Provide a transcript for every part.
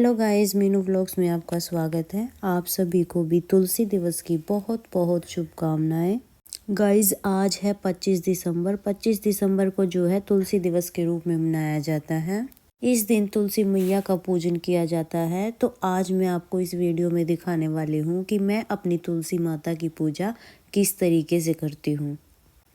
Hello guys, Meenu vlogs में आपका स्वागत है। आप सभी को भी तुलसी दिवस की बहुत बहुत शुभकामनाएं। गाइस, आज है 25 दिसंबर। 25 दिसंबर को जो है तुलसी दिवस के रूप में मनाया जाता है। इस दिन तुलसी मैया का पूजन किया जाता है। तो आज मैं आपको इस वीडियो में दिखाने वाली हूँ कि मैं अपनी तुलसी माता की पूजा किस तरीके से करती हूँ।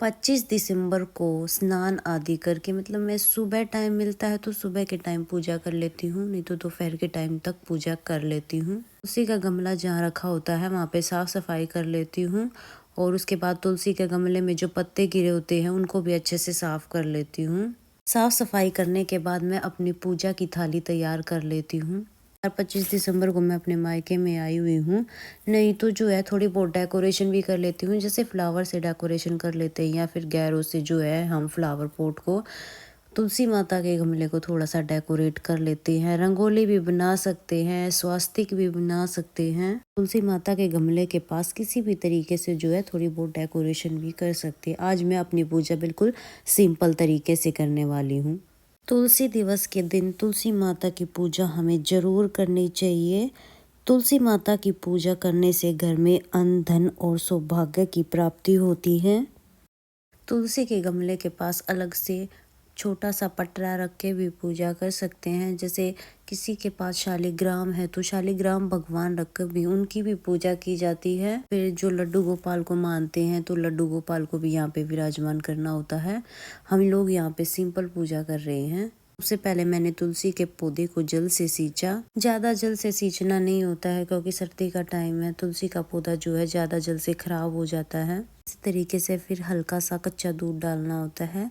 25 दिसंबर को स्नान आदि करके, मतलब मैं सुबह टाइम मिलता है तो सुबह के टाइम पूजा कर लेती हूँ, नहीं तो दोपहर के टाइम तक पूजा कर लेती हूँ। तुलसी का गमला जहाँ रखा होता है वहाँ पे साफ सफाई कर लेती हूँ और उसके बाद तुलसी के गमले में जो पत्ते गिरे होते हैं उनको भी अच्छे से साफ कर लेती हूँ। साफ सफाई करने के बाद मैं अपनी पूजा की थाली तैयार कर लेती हूँ। 25 दिसंबर को मैं अपने मायके में आई हुई हूँ, नहीं तो जो है थोड़ी बहुत डेकोरेशन भी कर लेती हूँ। जैसे फ्लावर से डेकोरेशन कर लेते हैं या फिर गैरों से जो है हम फ्लावर पॉट को, तुलसी माता के गमले को थोड़ा सा डेकोरेट कर लेते हैं। रंगोली भी बना सकते हैं, स्वास्तिक भी बना सकते हैं। तुलसी माता के गमले के पास किसी भी तरीके से जो है थोड़ी बहुत डेकोरेशन भी कर सकते हैं। आज मैं अपनी पूजा बिल्कुल सिंपल तरीके से करने वाली हूँ। तुलसी दिवस के दिन तुलसी माता की पूजा हमें जरूर करनी चाहिए। तुलसी माता की पूजा करने से घर में अन्न, धन और सौभाग्य की प्राप्ति होती है। तुलसी के गमले के पास अलग से छोटा सा पटरा रख के भी पूजा कर सकते हैं। जैसे किसी के पास शालिग्राम है तो शालिग्राम भगवान रख कर भी उनकी भी पूजा की जाती है। फिर जो लड्डू गोपाल को मानते हैं तो लड्डू गोपाल को भी यहाँ पे विराजमान करना होता है। हम लोग यहाँ पे सिंपल पूजा कर रहे हैं। सबसे पहले मैंने तुलसी के पौधे को जल से सींचा। ज्यादा जल से सींचना नहीं होता है क्योंकि सर्दी का टाइम है, तुलसी का पौधा जो है ज्यादा जल से खराब हो जाता है। इस तरीके से फिर हल्का सा कच्चा दूध डालना होता है,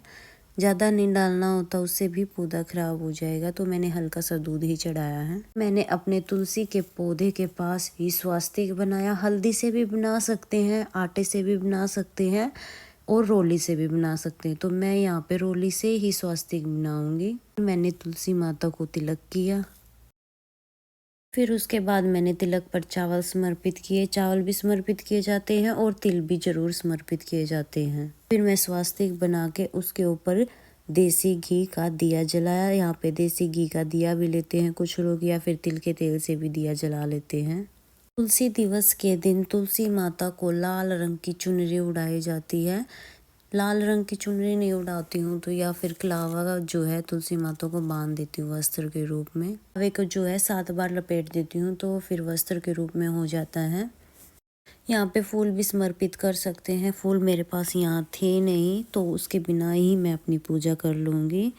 ज़्यादा नहीं डालना होता, उससे भी पौधा खराब हो जाएगा। तो मैंने हल्का सा दूध ही चढ़ाया है। मैंने अपने तुलसी के पौधे के पास ही स्वास्तिक बनाया। हल्दी से भी बना सकते हैं, आटे से भी बना सकते हैं और रोली से भी बना सकते हैं। तो मैं यहाँ पे रोली से ही स्वास्तिक बनाऊंगी। मैंने तुलसी माता को तिलक किया। फिर उसके बाद मैंने तिलक पर चावल समर्पित किए। चावल भी समर्पित किए जाते हैं और तिल भी जरूर समर्पित किए जाते हैं। फिर मैं स्वास्तिक बना के उसके ऊपर देसी घी का दिया जलाया। यहाँ पे देसी घी का दिया भी लेते हैं कुछ लोग, या फिर तिल के तेल से भी दिया जला लेते हैं। तुलसी दिवस के दिन तुलसी माता को लाल रंग की चुनरी उड़ाई जाती है। लाल रंग की चुनरी नहीं उड़ाती हूँ तो या फिर कलावा जो है तुलसी माता को बांध देती हूँ वस्त्र के रूप में। कलावे को जो है 7 बार लपेट देती हूँ तो फिर वस्त्र के रूप में हो जाता है। यहाँ पे फूल भी समर्पित कर सकते हैं। फूल मेरे पास यहाँ थे नहीं तो उसके बिना ही मैं अपनी पूजा कर लूँगी।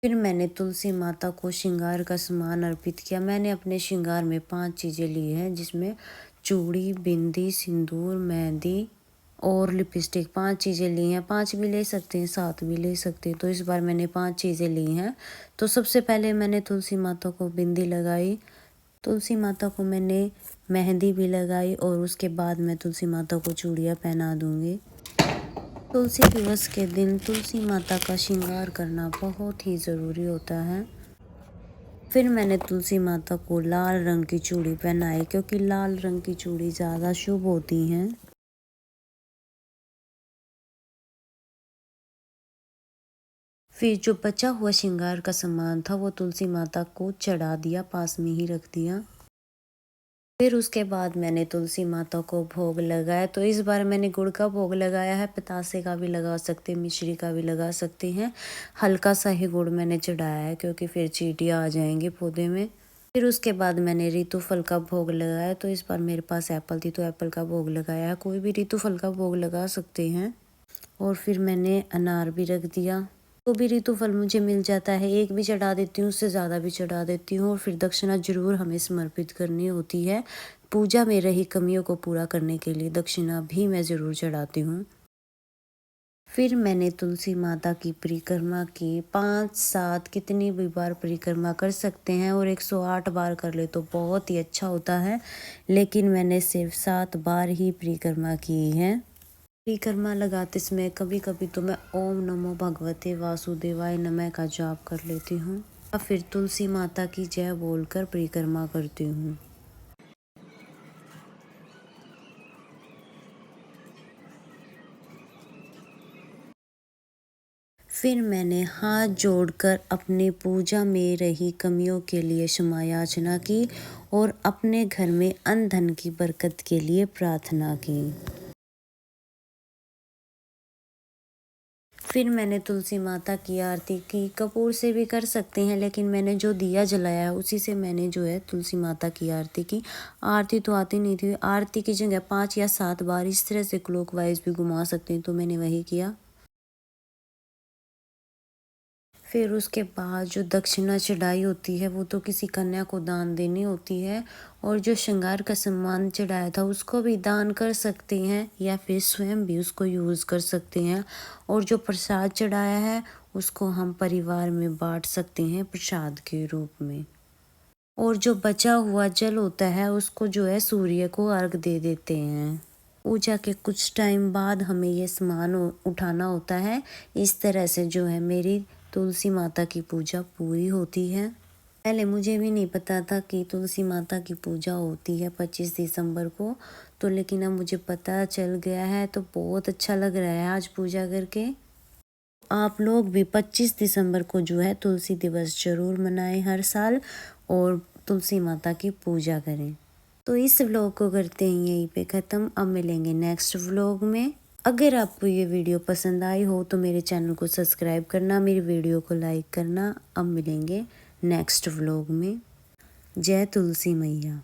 फिर मैंने तुलसी माता को श्रृंगार का सामान अर्पित किया। मैंने अपने श्रृंगार में 5 चीज़ें ली हैं, जिसमें चूड़ी, बिंदी, सिंदूर, मेहंदी और लिपस्टिक। 5 चीज़ें ली हैं। 5 भी ले सकते हैं, 7 भी ले सकते हैं। तो इस बार मैंने 5 चीज़ें ली हैं। तो सबसे पहले मैंने तुलसी माता को बिंदी लगाई, तुलसी माता को मैंने मेहंदी भी लगाई और उसके बाद मैं तुलसी माता को चूड़ियाँ पहना दूँगी। तुलसी दिवस के दिन तुलसी माता का श्रृंगार करना बहुत ही ज़रूरी होता है। फिर मैंने तुलसी माता को लाल रंग की चूड़ी पहनाई, क्योंकि लाल रंग की चूड़ी ज़्यादा शुभ होती हैं। फिर जो बचा हुआ श्रृंगार का सामान था वो तुलसी माता को चढ़ा दिया, पास में ही रख दिया। फिर उसके बाद मैंने तुलसी माता को भोग लगाया। तो इस बार मैंने गुड़ का भोग लगाया है, पतासे का भी लगा सकते हैं, मिश्री का भी लगा सकते हैं। हल्का सा ही गुड़ मैंने चढ़ाया है क्योंकि फिर चींटियाँ आ जाएंगी पौधे में। फिर उसके बाद मैंने ऋतु फल का भोग लगाया। तो इस बार मेरे पास एप्पल थी तो एप्पल का भोग लगाया है। कोई भी ऋतु फल का भोग लगा सकते हैं। और फिर मैंने अनार भी रख दिया। तो भी ऋतु फल मुझे मिल जाता है, एक भी चढ़ा देती हूँ, उससे ज़्यादा भी चढ़ा देती हूँ। और फिर दक्षिणा जरूर हमें समर्पित करनी होती है। पूजा में रही कमियों को पूरा करने के लिए दक्षिणा भी मैं ज़रूर चढ़ाती हूँ। फिर मैंने तुलसी माता की परिक्रमा की। 5-7 कितनी भी बार परिक्रमा कर सकते हैं और 108 बार कर ले तो बहुत ही अच्छा होता है, लेकिन मैंने सिर्फ 7 बार ही परिक्रमा की है। परिक्रमा लगाते समय कभी कभी तो मैं ओम नमो भगवते वासुदेवाय नमः का जाप कर लेती हूँ, और फिर तुलसी माता की जय बोलकर परिक्रमा करती हूँ। फिर मैंने हाथ जोड़कर अपने पूजा में रही कमियों के लिए क्षमा याचना की और अपने घर में अन्न धन की बरकत के लिए प्रार्थना की। फिर मैंने तुलसी माता की आरती की। कपूर से भी कर सकते हैं, लेकिन मैंने जो दिया जलाया है उसी से मैंने जो है तुलसी माता की आरती की। आरती तो आती नहीं थी, आरती की जगह 5 या 7 बार इस तरह से क्लॉकवाइज भी घुमा सकते हैं, तो मैंने वही किया। फिर उसके बाद जो दक्षिणा चढ़ाई होती है वो तो किसी कन्या को दान देनी होती है, और जो श्रृंगार का सामान चढ़ाया था उसको भी दान कर सकते हैं या फिर स्वयं भी उसको यूज़ कर सकते हैं। और जो प्रसाद चढ़ाया है उसको हम परिवार में बांट सकते हैं प्रसाद के रूप में। और जो बचा हुआ जल होता है उसको जो है सूर्य को अर्घ दे देते हैं। पूजा के कुछ टाइम बाद हमें ये सामान उठाना होता है। इस तरह से जो है मेरी तुलसी माता की पूजा पूरी होती है। पहले मुझे भी नहीं पता था कि तुलसी माता की पूजा होती है 25 दिसंबर को, तो लेकिन अब मुझे पता चल गया है, तो बहुत अच्छा लग रहा है आज पूजा करके। आप लोग भी 25 दिसंबर को जो है तुलसी दिवस जरूर मनाएं हर साल, और तुलसी माता की पूजा करें। तो इस व्लॉग को करते हैं यहीं पे ख़त्म। अब मिलेंगे नेक्स्ट व्लॉग में। अगर आपको ये वीडियो पसंद आई हो तो मेरे चैनल को सब्सक्राइब करना, मेरी वीडियो को लाइक करना। अब मिलेंगे नेक्स्ट व्लॉग में। जय तुलसी मैया।